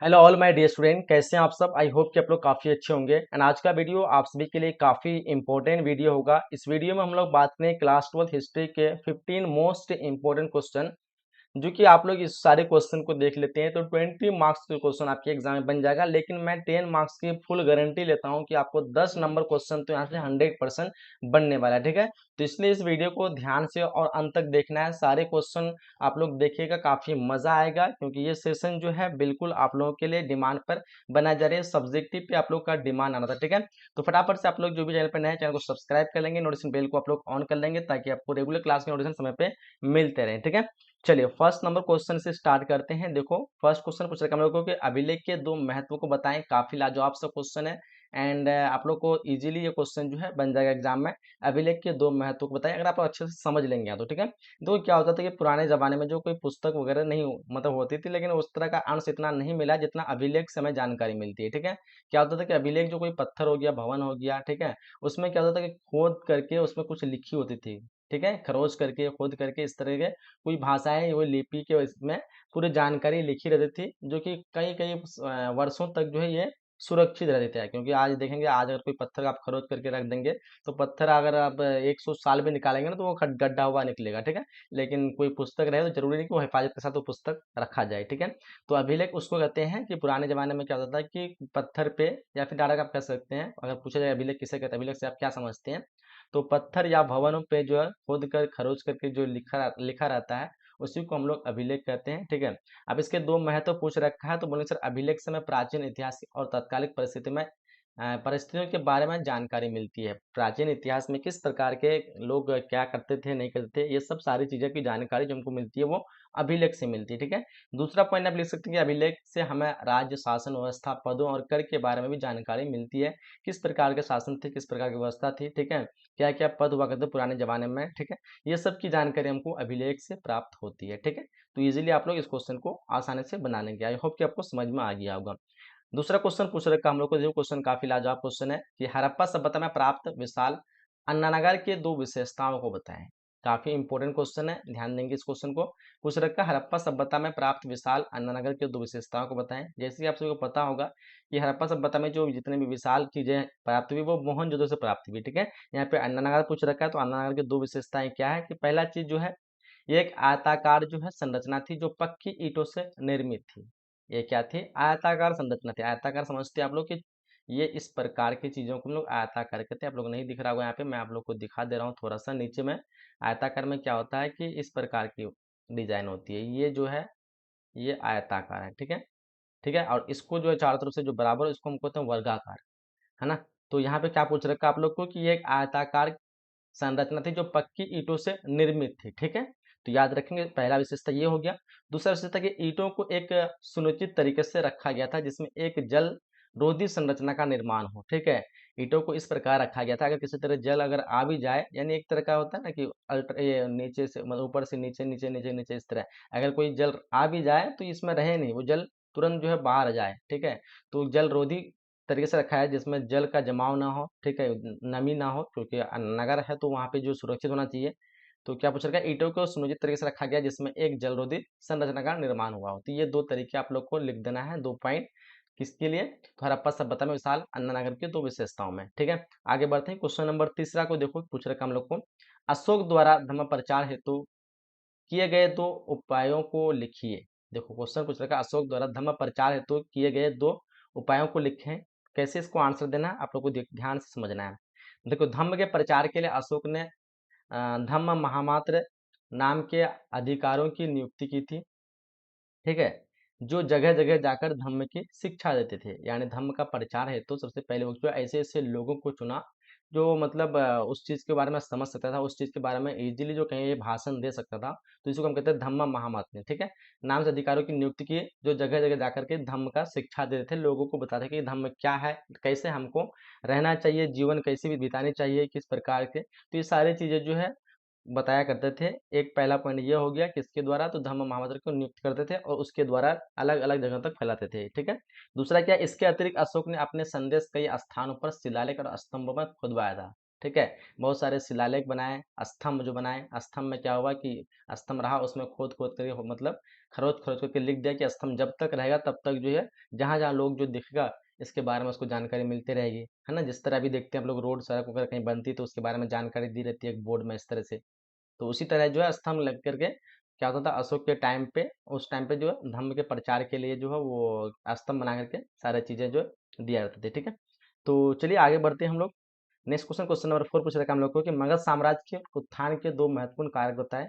Hello all my dear student, कैसे हैं आप सब। आई होप कि आप लोग काफ़ी अच्छे होंगे। एंड आज का वीडियो आप सभी के लिए काफ़ी इंपॉर्टेंट वीडियो होगा। इस वीडियो में हम लोग बात करें क्लास 12 हिस्ट्री के 15 मोस्ट इंपॉर्टेंट क्वेश्चन, जो कि आप लोग इस सारे क्वेश्चन को देख लेते हैं तो 20 मार्क्स के क्वेश्चन आपके एग्जाम में बन जाएगा। लेकिन मैं 10 मार्क्स की फुल गारंटी लेता हूं कि आपको 10 नंबर क्वेश्चन तो यहाँ से 100% बनने वाला है। ठीक है, तो इसलिए इस वीडियो को ध्यान से और अंत तक देखना है। सारे क्वेश्चन आप लोग देखिएगा, काफी मजा आएगा, क्योंकि ये सेशन जो है बिल्कुल आप लोगों के लिए डिमांड पर बनाया जा रही है। सब्जेक्टिव पे आप लोग का डिमांड आना था। ठीक है, तो फटाफट से आप लोग जो भी चैनल पर नए, चैनल को सब्सक्राइब कर लेंगे, नोटिफिकेशन बेल को आप लोग ऑन कर लेंगे, ताकि आपको रेगुलर क्लास के नोटिफिकेशन समय पे मिलते रहे। ठीक है, चलिए फर्स्ट नंबर क्वेश्चन से स्टार्ट करते हैं। देखो, फर्स्ट क्वेश्चन पूछ रखा है हम लोगों को कि अभिलेख के दो महत्व को बताएं। काफी लाजवाब सा क्वेश्चन है एंड आप लोग को इजीली ये क्वेश्चन जो है बन जाएगा एग्जाम में। अभिलेख के दो महत्व को बताएं, अगर आप अच्छे से समझ लेंगे तो। ठीक है, तो क्या होता था कि पुराने जमाने में जो कोई पुस्तक वगैरह नहीं मतलब होती थी, लेकिन उस तरह का अंश इतना नहीं मिला जितना अभिलेख से हमें जानकारी मिलती है। ठीक है, क्या होता था कि अभिलेख जो कोई पत्थर हो गया, भवन हो गया, ठीक है, उसमें क्या होता था कि खोद करके उसमें कुछ लिखी होती थी। ठीक है, खरोच करके, खोद करके, इस तरह के कोई भाषाएं, वो लिपि के इसमें पूरी जानकारी लिखी रहती थी, जो कि कई कई वर्षों तक जो है ये सुरक्षित रहते थे। क्योंकि आज देखेंगे, आज अगर कोई पत्थर आप खरोच करके रख देंगे तो पत्थर अगर आप 100 साल भी निकालेंगे ना तो वो गड्ढा हुआ निकलेगा। ठीक है, लेकिन कोई पुस्तक रहे तो जरूरी नहीं कि वो हिफाजत के साथ वो पुस्तक रखा जाए। ठीक है, तो अभिलेख उसको कहते हैं कि पुराने जमाने में क्या होता था कि पत्थर पे, या फिर डायरेक्ट आप कह सकते हैं, अगर पूछा जाए अभिलेख किसे कहते हैं, अभिलेख से आप क्या समझते हैं, तो पत्थर या भवनों पे जो है खोद कर, खरोच करके जो लिखा रहता है, उसी को हम लोग अभिलेख कहते हैं। ठीक है, अब इसके दो महत्व पूछ रखा है, तो बोलेंगे सर अभिलेख से हमें प्राचीन इतिहास और तत्कालिक परिस्थिति में परिस्थितियों के बारे में जानकारी मिलती है। प्राचीन इतिहास में किस प्रकार के लोग क्या करते थे, नहीं करते थे, ये सब सारी चीजें की जानकारी जो हमको मिलती है वो अभिलेख से मिलती है। ठीक है, दूसरा पॉइंट आप लिख सकते हैं कि अभिलेख से हमें राज्य शासन व्यवस्था, पदों और कर के बारे में भी जानकारी मिलती है। किस प्रकार के शासन थे, किस प्रकार की व्यवस्था थी, ठीक है, क्या क्या पद हुआ करते पुराने जमाने में। ठीक है, ये सब की जानकारी हमको अभिलेख से प्राप्त होती है। ठीक है, तो इजीली आप लोग इस क्वेश्चन को आसानी से बना लेंगे। आई होप कि आपको समझ में आ गया होगा। दूसरा क्वेश्चन पूछ रखा हम लोग को, जो क्वेश्चन काफी लाजवाब क्वेश्चन है कि हड़प्पा सभ्यता में प्राप्त विशाल अन्नानगर के दो विशेषताओं को बताएं। काफी इंपॉर्टेंट क्वेश्चन है, ध्यान देंगे इस क्वेश्चन को। पूछ रखा है हड़प्पा सभ्यता में प्राप्त विशाल अन्नानगर के दो विशेषताओं को बताएं। जैसे कि आप सभी को पता होगा कि हड़प्पा सभ्यता में जो जितने भी विशाल चीजें प्राप्त हुई वो मोहनजोदड़ो से प्राप्त हुई। ठीक है, यहाँ पे अन्नानगर पूछ रखा है, तो अन्नानगर की दो विशेषताएं क्या है कि पहला चीज जो है, ये एक आयताकार जो है संरचना थी, जो पक्की ईंटों से निर्मित थी। ये क्या थी? आयताकार संरचना थी। आयताकार समझते हैं आप लोग कि ये इस प्रकार की चीजों को हम लोग आयताकार कहते हैं। आप लोग नहीं दिख रहा होगा यहाँ पे, मैं आप लोग को दिखा दे रहा हूँ थोड़ा सा नीचे में। आयताकार में क्या होता है कि इस प्रकार की डिजाइन होती है। ये जो है ये आयताकार है। ठीक है, ठीक है, और इसको जो है चारों तरफ से जो बराबर, इसको हम कहते हैं वर्गाकार, है ना। तो यहाँ पे क्या पूछ रखा है आप लोग को कि ये एक आयताकार संरचना थी जो पक्की ईंटों से निर्मित थी। ठीक है, तो याद रखेंगे, पहला विशेषता ये हो गया। दूसरा विशेषता कि ईंटों को एक सुनिश्चित तरीके से रखा गया था, जिसमें एक जल रोधी संरचना का निर्माण हो। ठीक है, ईंटों को इस प्रकार रखा गया था, अगर किसी तरह जल अगर आ भी जाए, यानी एक तरह का होता है ना कि अल्टर ये नीचे से मतलब ऊपर से नीचे, नीचे नीचे नीचे, इस तरह अगर कोई जल आ भी जाए तो इसमें रहे नहीं, वो जल तुरंत जो है बाहर आ जाए। ठीक है, तो जल रोधी तरीके से रखा है, जिसमें जल का जमाव ना हो। ठीक है, नमी ना हो, क्योंकि नगर है तो वहाँ पे जो सुरक्षित होना चाहिए। तो क्या पूछ रखा है, ईंटों को सुनियोजित तरीके से रखा गया जिसमें एक जलरोधी संरचना का निर्माण हुआ हो। तो ये दो तरीके आप लोग को लिख देना है, दो पॉइंट किसके लिए, तो हड़प्पा सभ्यता में विशाल अन्नानगर की दो विशेषताओं में। ठीक है, आगे बढ़ते हैं। क्वेश्चन नंबर तीसरा को देखो, पूछ रखा हम लोग को, अशोक द्वारा धर्म प्रचार हेतु किए गए दो उपायों को लिखिए। देखो क्वेश्चन पूछ रखा है, अशोक द्वारा धर्म प्रचार हेतु किए गए दो उपायों को लिखें। कैसे इसको आंसर देना है आप लोग को ध्यान से समझना है। देखो, धम्म के प्रचार के लिए अशोक ने धम्म महामात्र नाम के अधिकारों की नियुक्ति की थी। ठीक है, जो जगह जगह जाकर धम्म की शिक्षा देते थे, यानी धम्म का प्रचार है, तो सबसे पहले वो जो ऐसे ऐसे लोगों को चुना जो मतलब उस चीज के बारे में समझ सकता था, उस चीज के बारे में इजीली जो कहीं भाषण दे सकता था। तो इसको हम कहते हैं धम्म महामात्र। ठीक है, नाम से अधिकारियों की नियुक्ति की, जो जगह जगह जाकर के धम्म का शिक्षा देते थे, लोगों को बताते कि धम्म क्या है, कैसे हमको रहना चाहिए, जीवन कैसे भी बितानी चाहिए, किस प्रकार के। तो ये सारी चीजें जो है बताया करते थे। एक पहला पॉइंट ये हो गया, किसके द्वारा, तो धम्म महामंत्र को नियुक्त करते थे और उसके द्वारा अलग अलग जगह तक फैलाते थे। ठीक है, दूसरा क्या, इसके अतिरिक्त अशोक ने अपने संदेश कई स्थानों पर शिलालेख और स्तंभों में खुदवाया था। ठीक है, बहुत सारे शिलालेख बनाए, स्तंभ जो बनाए, स्तंभ में क्या हुआ कि स्तंभ रहा, उसमें खोद खोद कर मतलब खरोच खरोच करके लिख दिया कि स्तंभ जब तक रहेगा तब तक जो है जहाँ जहाँ लोग जो दिखेगा इसके बारे में उसको जानकारी मिलती रहेगी, है ना। जिस तरह अभी देखते हैं हम लोग रोड सड़क वगैरह कहीं बनती है तो उसके बारे में जानकारी दी रहती है एक बोर्ड में इस तरह से। तो उसी तरह जो है स्तंभ लग करके क्या होता था अशोक के टाइम पे, उस टाइम पे जो है धर्म के प्रचार के लिए जो है वो स्तंभ बना करके सारी चीजें जो है दिया करते थे, ठीक है। तो चलिए आगे बढ़ते हैं हम लोग। नेक्स्ट क्वेश्चन, क्वेश्चन नंबर 4 पूछ रखा है हम लोग को कि मगध साम्राज्य के उत्थान के दो महत्वपूर्ण कारक बताएं।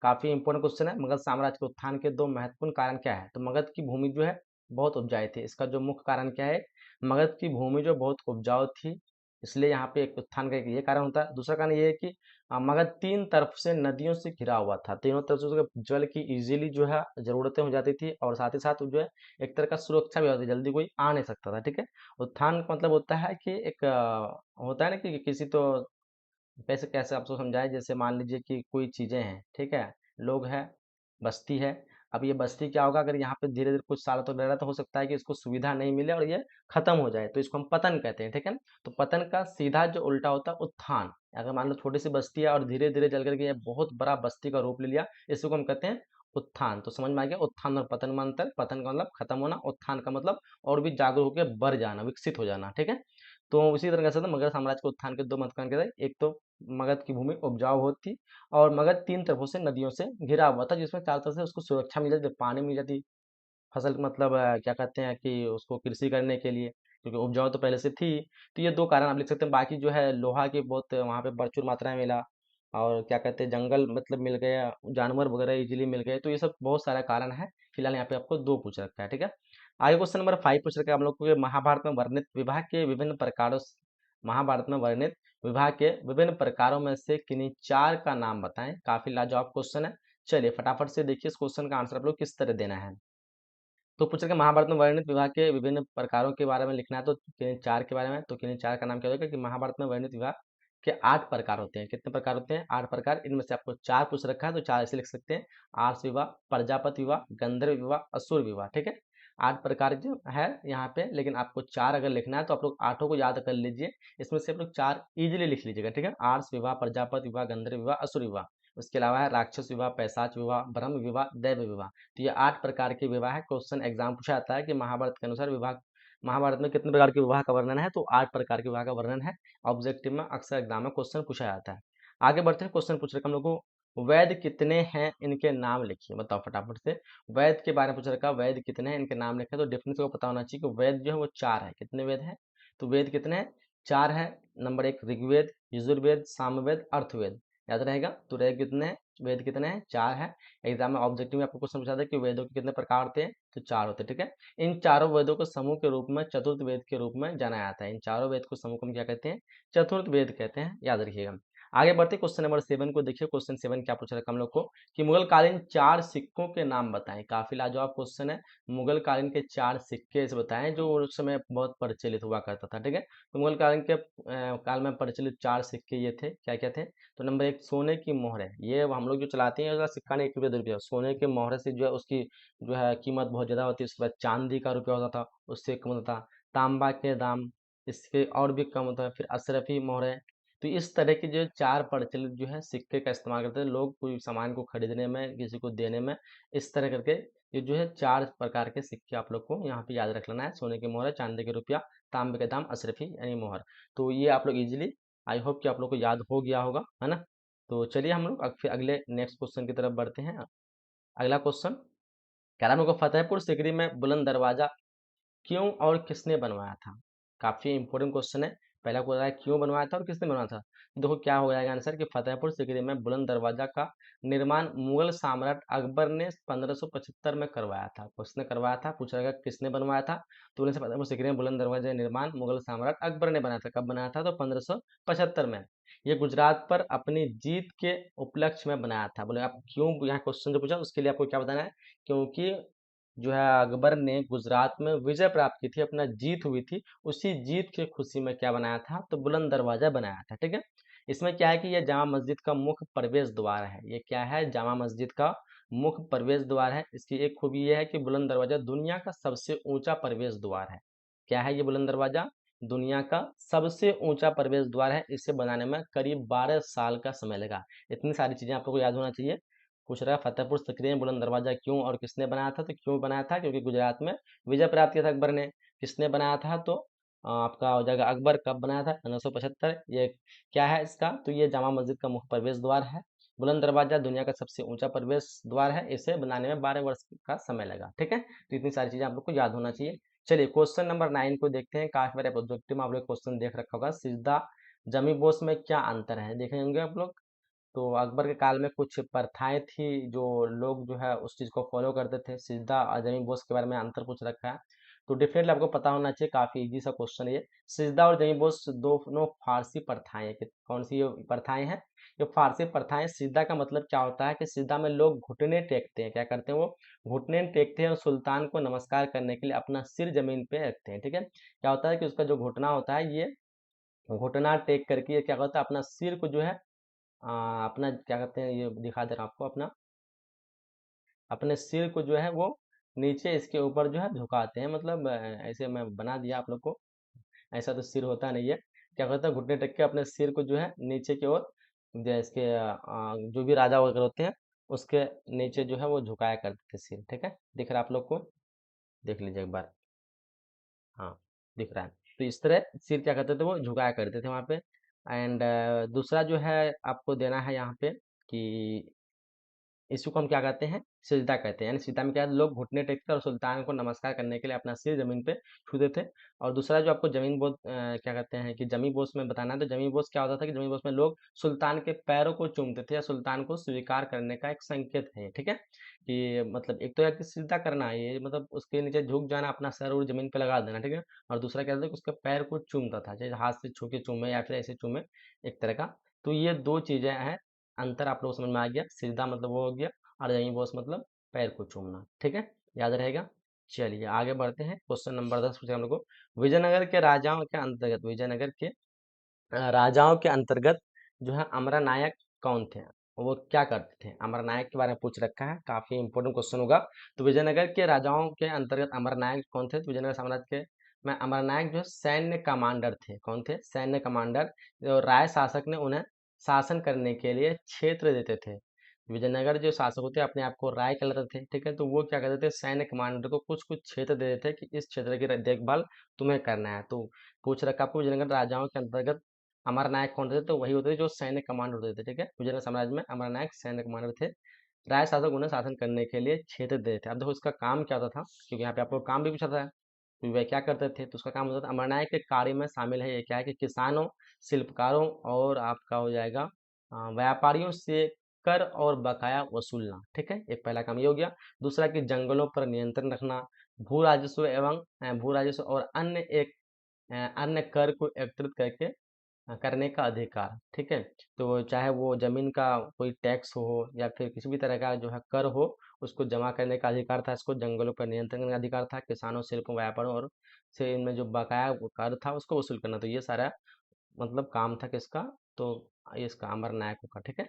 काफी इंपॉर्टेंट क्वेश्चन है। मगध साम्राज्य के उत्थान के दो महत्वपूर्ण कारण क्या है? तो मगध की भूमि जो है बहुत उपजाऊ थी। इसका जो मुख्य कारण क्या है? मगध की भूमि जो बहुत उपजाऊ थी, इसलिए यहाँ पे एक उत्थान का एक ये कारण होता है। दूसरा कारण ये है कि मगध तीन तरफ से नदियों से घिरा हुआ था। तीनों तरफ से उसके जल की इजीली जो है जरूरतें हो जाती थी और साथ ही साथ जो है एक तरह का सुरक्षा भी होती थी, जल्दी कोई आ नहीं सकता था, ठीक है। उत्थान का मतलब होता है कि एक होता है ना कि किसी तो कैसे कैसे आपको समझाएं, जैसे मान लीजिए कि कोई चीजें हैं, ठीक है, लोग हैं, बस्ती है। अब ये बस्ती क्या होगा, अगर यहाँ पे धीरे धीरे कुछ सालों तक रह रहा है तो हो सकता है कि इसको सुविधा नहीं मिले और ये खत्म हो जाए, तो इसको हम पतन कहते हैं, ठीक है ना। तो पतन का सीधा जो उल्टा होता है उत्थान। अगर मान लो छोटी सी बस्ती है और धीरे धीरे जल करके ये बहुत बड़ा बस्ती का रूप ले लिया, इसको हम कहते हैं उत्थान। तो समझ में आ गया उत्थान और पतन में अंतर। पतन का मतलब खत्म होना, उत्थान का मतलब और भी जागरूक होकर बढ़ जाना, विकसित हो जाना, ठीक है। तो उसी तरह से मगध साम्राज्य के उत्थान के दो महत्वपूर्ण कारण थे। एक तो मगध की भूमि उपजाऊ होती और मगध तीन तरफों से नदियों से घिरा हुआ था, जिसमें चारों तरफ से उसको सुरक्षा मिल जाती, पानी मिल जाती, फसल मतलब क्या कहते हैं कि उसको कृषि करने के लिए, क्योंकि उपजाऊ तो पहले से थी। तो ये दो कारण आप लिख सकते हैं। बाकी जो है लोहा की बहुत वहाँ पे प्रचुर मात्रा में मिला और क्या कहते हैं जंगल मतलब मिल गया, जानवर वगैरह इजीली मिल गए। तो ये सब बहुत सारा कारण है। फिलहाल यहाँ पे आपको दो पूछ रखा है, ठीक है। आगे क्वेश्चन नंबर 5 पूछ रखा है हम लोग को कि महाभारत में वर्णित विवाह के विभिन्न प्रकारों महाभारत में वर्णित विवाह के विभिन्न प्रकारों में से किन्हीं चार का नाम बताएं। काफी लाजवाब क्वेश्चन है। चलिए फटाफट से देखिए इस क्वेश्चन का आंसर आप लोग किस तरह देना है। तो पूछ रहे महाभारत में वर्णित विवाह के विभिन्न प्रकारों के बारे में लिखना है, तो किन्हीं चार के बारे में। तो किन्हीं चार का नाम क्या होगा कि महाभारत में वर्णित विवाह के 8 प्रकार होते हैं। कितने प्रकार होते हैं? 8 प्रकार। इनमें से आपको चार पूछ रखा है तो चार ऐसे लिख सकते हैं। आर्ष विवाह, प्रजापति विवाह, गंधर्व विवाह, असुर विवाह, ठीक है। 8 प्रकार जो है यहाँ पे, लेकिन आपको चार अगर लिखना है तो आप लोग आठों को याद कर लीजिए। इसमें से आप लोग चार इजिली लिख लीजिएगा, ठीक है। आर्ष विवाह, प्रजापति विवाह, गंधर्व विवाह, असुर विवाह। उसके अलावा है राक्षस विवाह, पैशाच विवाह, ब्रह्म विवाह, दैव विवाह। तो ये 8 प्रकार के विवाह है। क्वेश्चन एग्जाम पूछा जाता है कि महाभारत के अनुसार विवाह, महाभारत में कितने प्रकार के विवाह का वर्णन है? तो 8 प्रकार के विवाह का वर्णन है। ऑब्जेक्टिव में अक्सर एग्जाम में क्वेश्चन पूछा जाता है। आगे बढ़ते हैं। क्वेश्चन पूछ रखा हम लोग को वैद कितने हैं, इनके नाम लिखिए। बताओ फटाफट से। वैद के बारे में पूछ रखा, वैद कितने हैं, इनके नाम लिखे। तो डेफिनेटली को पता होना चाहिए कि वैद जो है वो चार है। कितने वेद हैं? तो वेद कितने हैं? चार है। नंबर 1 ऋग्वेद, यजुर्वेद, सामवेद, अर्थवेद। याद रहेगा। तो वेद कितने हैं? वेद कितने हैं? चार है। एग्जाम में ऑब्जेक्टिव में आपको क्वेश्चन पूछा था कि वेदों के कितने प्रकार होते हैं? तो चार होते हैं, ठीक है। इन चारों वेदों को समूह के रूप में चतुर्थ वेद के रूप में जाना जाता है। इन चारों वेद को समूह को हम क्या कहते हैं? चतुर्थ वेद कहते हैं, याद रखिएगा। आगे बढ़ते क्वेश्चन नंबर 7 को देखिए। क्वेश्चन 7 क्या पूछा रखा हम लोग को कि मुगल कालीन चार सिक्कों के नाम बताएं। काफी लाजवाब क्वेश्चन है। मुगल कालीन के चार सिक्के इसे बताएं जो उस समय बहुत प्रचलित हुआ करता था, ठीक है। तो मुगल कालीन के काल में प्रचलित चार सिक्के ये थे, क्या क्या थे? तो नंबर 1 सोने की मोहर है। ये हम लोग जो चलाते हैं उसका सिक्का नहीं, 1 रुपये 2 रुपये। सोने के मोहर से जो है उसकी जो है कीमत बहुत ज्यादा होती है। उसके बाद चांदी का रुपया होता था, उससे कम होता था। तांबा के दाम इसके और भी कम होता है। फिर अशरफी मोहर है। तो इस तरह के जो चार प्रचलित जो है सिक्के का इस्तेमाल करते हैं लोग कोई सामान को खरीदने में, किसी को देने में। इस तरह करके ये जो है चार प्रकार के सिक्के आप लोग को यहाँ पे याद रख लेना है। सोने की मोहर, चांदी के रुपया, तांबे के दाम, अशरफी यानी मोहर। तो ये आप लोग इजीली, आई होप कि आप लोग को याद हो गया होगा, है ना। तो चलिए हम लोग फिर अगले नेक्स्ट क्वेश्चन की तरफ बढ़ते हैं। अगला क्वेश्चन कह रहा है हम लोग को फतेहपुर सीकरी में बुलंद दरवाजा क्यों और किसने बनवाया था? काफी इंपॉर्टेंट क्वेश्चन है। पहला क्वेश्चन है क्यों बनवाया था और किसने बनवाया था। देखो क्या हो जाएगा आंसर कि फतेहपुर सीकरी में बुलंद दरवाजा का निर्माण मुगल सम्राट अकबर ने 1575 में करवाया था। किसने करवाया था पूछ रहा है, किसने बनवाया था। तो उन्हें फतेहपुर सीकरी में बुलंद दरवाजा का निर्माण मुगल सम्राट अकबर ने बनाया था। कब बनाया था? तो 1575 में। ये गुजरात पर अपनी जीत के उपलक्ष्य में बनाया था। बोले आप क्यों, यहाँ क्वेश्चन जो पूछा उसके लिए आपको क्या बताना है। क्योंकि जो है अकबर ने गुजरात में विजय प्राप्त की थी, अपना जीत हुई थी, उसी जीत की खुशी में क्या बनाया था? तो बुलंद दरवाजा बनाया था, ठीक है। इसमें क्या है कि यह जामा मस्जिद का मुख्य प्रवेश द्वार है। ये क्या है? जामा मस्जिद का मुख्य प्रवेश द्वार है। इसकी एक खूबी यह है कि बुलंद दरवाजा दुनिया का सबसे ऊंचा प्रवेश द्वार है। क्या है ये बुलंद दरवाजा? दुनिया का सबसे ऊंचा प्रवेश द्वार है। इसे बनाने में करीब 12 साल का समय लगा। इतनी सारी चीजें आप लोग को याद होना चाहिए। पूछ रहा है फतेहपुर सीकरी में बुलंद दरवाजा क्यों और किसने बनाया था? तो क्यों बनाया था? क्योंकि गुजरात में विजय प्राप्त किया था अकबर ने। किसने बनाया था? तो आपका हो जाएगा अकबर। कब बनाया था? 1575। ये क्या है इसका? तो ये जामा मस्जिद का मुख्य प्रवेश द्वार है। बुलंद दरवाजा दुनिया का सबसे ऊंचा प्रवेश द्वार है। इसे बनाने में 12 वर्ष का समय लगा। ठीक है, तो इतनी सारी चीजें आप लोग को याद होना चाहिए। चलिए क्वेश्चन नंबर 9 को देखते हैं। काफी बार ऑब्जेक्टिव में आप लोग क्वेश्चन देख रखा होगा, सिजदा जमी बोस में क्या अंतर है, देखे होंगे आप लोग। तो अकबर के काल में कुछ प्रथाएं थी जो लोग जो है उस चीज को फॉलो करते थे। सिजदा और जमी बोस के बारे में अंतर पूछ रखा है, तो डेफिनेटली आपको पता होना चाहिए। काफी इजी सा क्वेश्चन है ये। सिजदा और जमी बोस दोनों फारसी प्रथाएं हैं। कौन सी ये प्रथाएं हैं? ये फारसी प्रथाएं। सिजदा का मतलब क्या होता है कि सिजदा में लोग घुटने टेकते हैं। क्या करते हैं? वो घुटने टेकते हैं और सुल्तान को नमस्कार करने के लिए अपना सिर जमीन पे रखते हैं। ठीक है, क्या होता है कि उसका जो घुटना होता है, ये घुटना टेक करके ये क्या करता है, अपना सिर को जो है अपना क्या कहते हैं, ये दिखा दे रहा हूं आपको, अपना अपने सिर को जो है वो नीचे इसके ऊपर जो है झुकाते हैं। मतलब ऐसे मैं बना दिया आप लोग को। ऐसा तो सिर होता नहीं है। क्या करता है, घुटने टेक के अपने सिर को जो है नीचे की ओर, इसके जो भी राजा वगैरह होते हैं उसके नीचे जो है वो झुकाया करते थे सिर। ठीक है, दिख रहा है आप लोग को? देख लीजिए एक बार। हाँ, दिख रहा है। तो इस तरह सिर क्या करते थे, वो झुकाया करते थे वहां पे। एंड दूसरा जो है आपको देना है यहाँ पे कि इसी को हम क्या कहते हैं, सिजदा कहते हैं। यानी सिजदा में क्या है, लोग घुटने टेकते और सुल्तान को नमस्कार करने के लिए अपना सिर जमीन पे छूते थे। और दूसरा जो आपको जमीन बोस क्या कहते हैं कि जमी बोस में बताना है, तो जमी बोस क्या होता था कि जमी बोस में लोग सुल्तान के पैरों को चूमते थे या सुल्तान को स्वीकार करने का एक संकेत है। ठीक है, कि मतलब एक तो है कि सिजदा करना है, ये मतलब उसके नीचे झुक जाना, अपना सर और जमीन पे लगा देना। ठीक है, और दूसरा क्या था कि उसके पैर को चूमता था, चाहे हाथ से छू के चूमे या फिर ऐसे चूमे, एक तरह का। तो ये दो चीजें हैं, अंतर आप लोग समझ में आ गया। सिजदा मतलब वो हो गया, और यहीं बॉस मतलब पैर को चूमना। ठीक है, याद रहेगा। चलिए आगे बढ़ते हैं। क्वेश्चन नंबर 10 पूछे हम लोग को, विजयनगर के राजाओं के अंतर्गत, विजयनगर के राजाओं के अंतर्गत जो है अमरनायक कौन थे? वो क्या करते थे? अमरनायक के बारे में पूछ रखा है, काफी इंपॉर्टेंट क्वेश्चन होगा। तो विजयनगर के राजाओं के अंतर्गत अमरनायक कौन थे? तो विजयनगर साम्राज्य के में अमरनायक जो है सैन्य कमांडर थे। कौन थे? सैन्य कमांडर। जो राय शासक ने उन्हें शासन करने के लिए क्षेत्र देते थे। विजयनगर जो शासक होते अपने आप को राय कहलाते थे। ठीक है, तो वो क्या करते थे, सैन्य कमांडर को कुछ कुछ क्षेत्र दे देते थे कि इस क्षेत्र की देखभाल तुम्हें करना है। तो पूछ रखा आपको विजयनगर राजाओं के अंतर्गत अमरनायक कौन थे? तो वही होते थे जो सैन्य कमांडर होते थे। ठीक है, विजयनगर साम्राज्य में अमरनायक सैन्य कमांडर थे। राय शासक उन्हें शासन करने के लिए क्षेत्र देते थे। अब देखो इसका काम क्या होता था, क्योंकि यहाँ पे आपको काम भी पूछा था, तो वह क्या करते थे? तो उसका काम होता था, अमरनायक के कार्य में शामिल है ये क्या है कि किसानों, शिल्पकारों और आपका हो जाएगा व्यापारियों से कर और बकाया वसूलना। ठीक है, एक पहला काम ये हो गया। दूसरा कि जंगलों पर नियंत्रण रखना, भू राजस्व एवं भू राजस्व और अन्य कर को एकत्रित करके करने का अधिकार। ठीक है, तो चाहे वो जमीन का कोई टैक्स हो या फिर किसी भी तरह का जो है कर हो, उसको जमा करने का अधिकार था। इसको जंगलों पर नियंत्रण करने का अधिकार था। किसानों, शिल्पों, व्यापारों और से इनमें जो बकाया वो कर था उसको वसूल करना। तो ये सारा मतलब काम था किसका? तो ये इसका अमर नायकों का। ठीक है,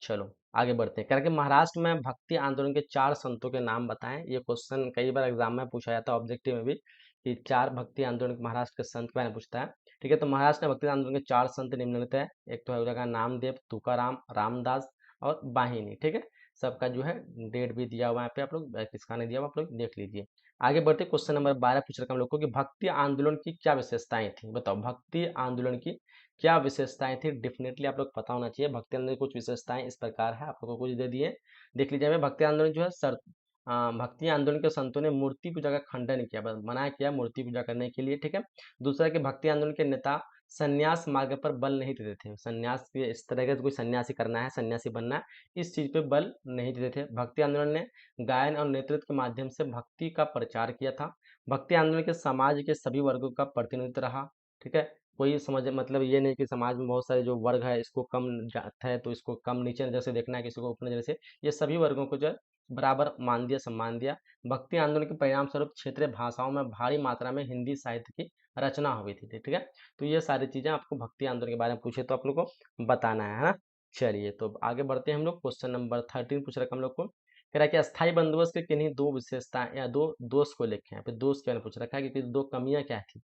चलो आगे बढ़ते हैं। करके महाराष्ट्र में भक्ति आंदोलन के 4 संतों के नाम बताएं। ये क्वेश्चन कई बार एग्जाम में पूछा जाता है, ऑब्जेक्टिव में भी, कि 4 भक्ति आंदोलन महाराष्ट्र के संत के बारे में पूछता है। ठीक है, तो महाराष्ट्र में भक्ति आंदोलन के 4 संत निम्नलिखित है। एक तो है उनका नामदेव, तुकाराम, रामदास और बाहिनी। ठीक है, सबका जो है डेट भी दिया हुआ है यहाँ पे, आप लोग किसका नहीं दिया हुआ आप लोग देख लीजिए। आगे बढ़ते क्वेश्चन नंबर 12 पूछ रखा हम लोग को कि भक्ति आंदोलन की क्या विशेषताएं थी? बताओ, भक्ति आंदोलन की क्या विशेषताएं थी? डेफिनेटली आप लोग पता होना चाहिए। भक्ति आंदोलन की कुछ विशेषताएं इस प्रकार है, आप लोगों को कुछ दे दिए, देख लीजिए। हमें भक्ति आंदोलन जो है भक्ति आंदोलन के संतों ने मूर्ति पूजा का खंडन किया, मना किया मूर्ति पूजा करने के लिए। ठीक है, दूसरा कि भक्ति आंदोलन के नेता संन्यास मार्ग पर बल नहीं देते थे। संन्यास के इस तरह का कोई सन्यासी करना है, सन्यासी बनना है, इस चीज पे बल नहीं देते थे। भक्ति आंदोलन ने गायन और नेतृत्व के माध्यम से भक्ति का प्रचार किया था। भक्ति आंदोलन के समाज के सभी वर्गों का प्रतिनिधित्व रहा। ठीक है, कोई समझ मतलब ये नहीं कि समाज में बहुत सारे जो वर्ग है इसको कम जाता है तो इसको कम नीचे नजर से देखना है, किसी को ऊपर नजर से, ये सभी वर्गों को जो है बराबर मान दिया, सम्मान दिया। भक्ति आंदोलन के परिणाम स्वरूप क्षेत्रीय भाषाओं में भारी मात्रा में हिंदी साहित्य की रचना हुई थी। ठीक है, तो ये सारी चीजें आपको भक्ति आंदोलन के बारे में पूछे तो आप लोग को बताना है ना। चलिए तो आगे बढ़ते हैं हम लोग। क्वेश्चन नंबर 13 पूछ रखा हम लोग को, कह रहा है कि अस्थायी बंदोबस्त के किन्हीं दो विशेषताएं या दो दोष को लिखे हैं। फिर दोष के बारे में पूछ रखा है कि दो कमियां क्या थी।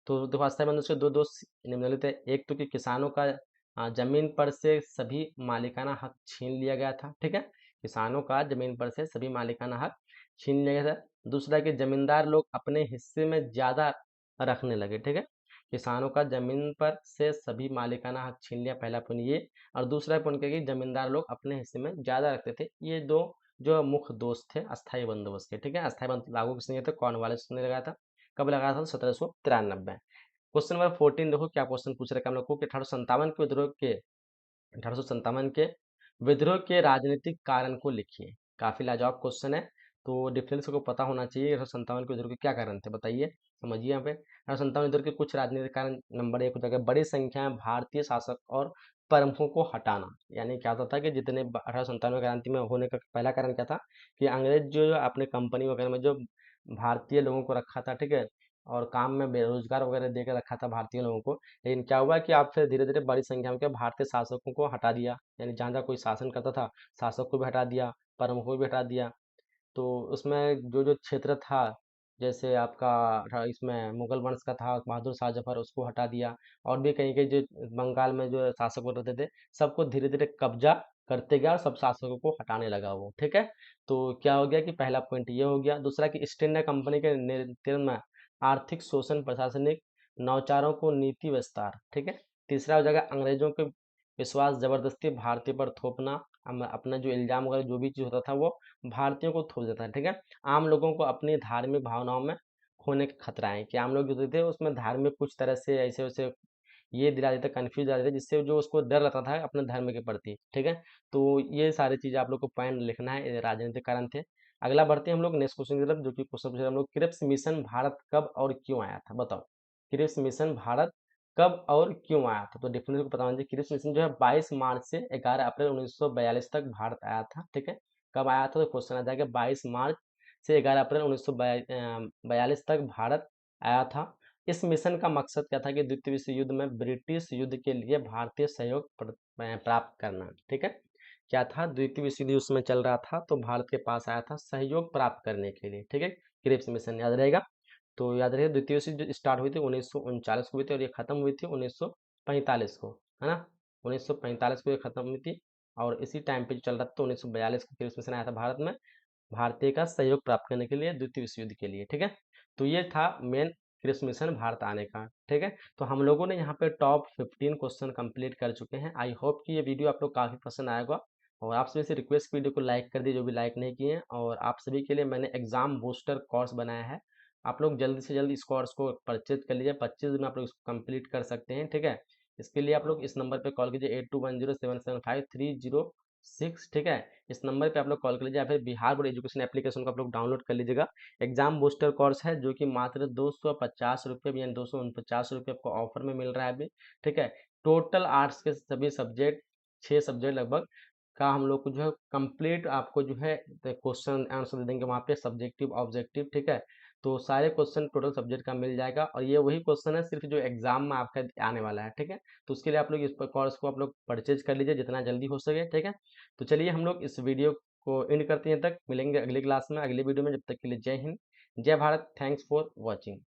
तो देखो अस्थायी बंदोबस्त के दो दोष निम्नलिखित है। एक तो कि किसानों का जमीन पर से सभी मालिकाना हक छीन लिया गया था। ठीक है, किसानों का जमीन पर से सभी मालिकाना हक छीन लिया गया था। दूसरा कि जमींदार लोग अपने हिस्से में ज्यादा रखने लगे, ठीक है। किसानों का जमीन पर से सभी मालिकाना हक छीन लिया, पहला पॉइंट ये। और दूसरा पॉइंट क्या कि जमींदार लोग अपने हिस्से में ज्यादा रखते थे। ये दो जो मुख्य दोष थे अस्थायी बंदोबस्त के, ठीक है। अस्थायी बंदोबस्त लागू किसने किया था? कॉर्नवालिस ने लगाया था। कब लगाया था? 1793। क्वेश्चन नंबर 14 देखो क्या क्वेश्चन पूछ रखा है हम लोग को कि 1857 के विद्रोह के राजनीतिक कारण को लिखिए। काफी लाजवाब क्वेश्चन है। तो डिफरेंस को पता होना चाहिए। 1857 के विद्रोह के क्या कारण थे बताइए, समझिए यहाँ पे। 1857 विद्रोह के कुछ राजनीतिक कारण, नंबर 1 हो जाएगा बड़ी संख्या में भारतीय शासक और प्रमुखों को हटाना। यानी क्या होता था कि जितने 1857 क्रांति में होने का पहला कारण क्या था कि अंग्रेज जो अपने कंपनी वगैरह में जो भारतीय लोगों को रखा था, ठीक है, और काम में बेरोजगार वगैरह देकर रखा था भारतीय लोगों को। लेकिन क्या हुआ कि आप फिर धीरे धीरे बड़ी संख्या में क्या भारतीय शासकों को हटा दिया। यानी जहाँ जहाँ कोई शासन करता था शासक को भी हटा दिया, प्रमुख को भी हटा दिया। तो उसमें जो जो क्षेत्र था, जैसे आपका इसमें मुगल वंश का था बहादुर शाह जफर, उसको हटा दिया। और भी कहीं कहीं जो बंगाल में जो शासक रहते थे सबको धीरे धीरे कब्जा करते गया और सब शासकों को हटाने लगा वो, ठीक है। तो क्या हो गया कि पहला पॉइंट ये हो गया। दूसरा कि ईस्ट इंडिया कंपनी के नेतृत्व में आर्थिक शोषण, प्रशासनिक नौचारों को नीति विस्तार, ठीक है। तीसरा हो जाएगा अंग्रेजों के विश्वास जबरदस्ती भारतीय पर थोपना। अपना जो इल्जाम वगैरह जो भी चीज होता था वो भारतीयों को थोप देता है, ठीक है। आम लोगों को अपनी धार्मिक भावनाओं में खोने का खतरा है कि आम लोग जो थे उसमें धार्मिक कुछ तरह से ऐसे वैसे ये दिला देते, कंफ्यूज दिला देते, जिससे जो उसको डर रहता था अपने धर्म के प्रति, ठीक है। तो ये सारी चीजें आप लोग को पॉइंट लिखना है, ये राजनीतिक कारण थे। अगला बढ़ते हैं हम लोग नेक्स्ट क्वेश्चन की तरफ, जो कि क्वेश्चन पूछे हम लोग, क्रिप्स मिशन भारत कब और क्यों आया था, बताओ। क्रिप्स मिशन भारत कब और क्यों आया था? तो डिफरेंस को पता होना चाहिए। क्रिप्स मिशन जो है 22 मार्च से 11 अप्रैल 1942 तक भारत आया था, ठीक है। कब आया था? तो क्वेश्चन आ जाएगा 22 मार्च से 11 अप्रैल 1942 तक भारत आया था। इस मिशन का मकसद क्या था कि द्वितीय विश्व युद्ध में ब्रिटिश युद्ध के लिए भारतीय सहयोग प्राप्त करना, ठीक है। क्या था? द्वितीय विश्व युद्ध उसमें चल रहा था तो भारत के पास आया था सहयोग प्राप्त करने के लिए, ठीक है। क्रिप्स मिशन याद रहेगा। तो याद रहे द्वितीय विश्व युद्ध स्टार्ट हुई थी 1939 को हुई थी और ये खत्म हुई थी 1945 को, है ना। 1945 को ये खत्म हुई थी और इसी टाइम पे जो चल रहा था तो 1942 को क्रिप्स मिशन आया था भारत में, भारतीय का सहयोग प्राप्त करने के लिए द्वितीय विश्व युद्ध के लिए, ठीक है। तो ये था मेन क्रिप्स मिशन भारत आने का, ठीक है। तो हम लोगों ने यहाँ पे टॉप 15 क्वेश्चन कंप्लीट कर चुके हैं। आई होप कि ये वीडियो आप लोग काफ़ी पसंद आएगा और आप सभी से रिक्वेस्ट वीडियो को लाइक कर दिए जो भी लाइक नहीं किए हैं। और आप सभी के लिए मैंने एग्जाम बूस्टर कोर्स बनाया है, आप लोग जल्दी से जल्दी इस कोर्स को परचेज कर लीजिए। 25 दिन में आप लोग इसको कंप्लीट कर सकते हैं, ठीक है। इसके लिए आप लोग इस नंबर पे कॉल कीजिए 8210775306, ठीक है। इस नंबर पे आप लोग कॉल कर लीजिए या फिर बिहार बोर्ड एजुकेशन एप्लीकेशन को आप लोग डाउनलोड कर लीजिएगा। एग्जाम बूस्टर कोर्स है जो कि मात्र 250 रुपये यानी 249 रुपये आपको ऑफर में मिल रहा है अभी, ठीक है। टोटल आर्ट्स के सभी सब्जेक्ट, 6 सब्जेक्ट लगभग का हम लोग को जो है कंप्लीट आपको जो है क्वेश्चन आंसर दे देंगे वहाँ पे, सब्जेक्टिव ऑब्जेक्टिव, ठीक है। तो सारे क्वेश्चन टोटल सब्जेक्ट का मिल जाएगा और ये वही क्वेश्चन है सिर्फ जो एग्जाम में आपका आने वाला है, ठीक है। तो उसके लिए आप लोग इस कोर्स को आप लोग परचेज कर लीजिए जितना जल्दी हो सके, ठीक है। तो चलिए हम लोग इस वीडियो को एंड करते हैं, तक मिलेंगे अगली क्लास में अगली वीडियो में। जब तक के लिए जय हिंद, जय भारत, थैंक्स फॉर वॉचिंग।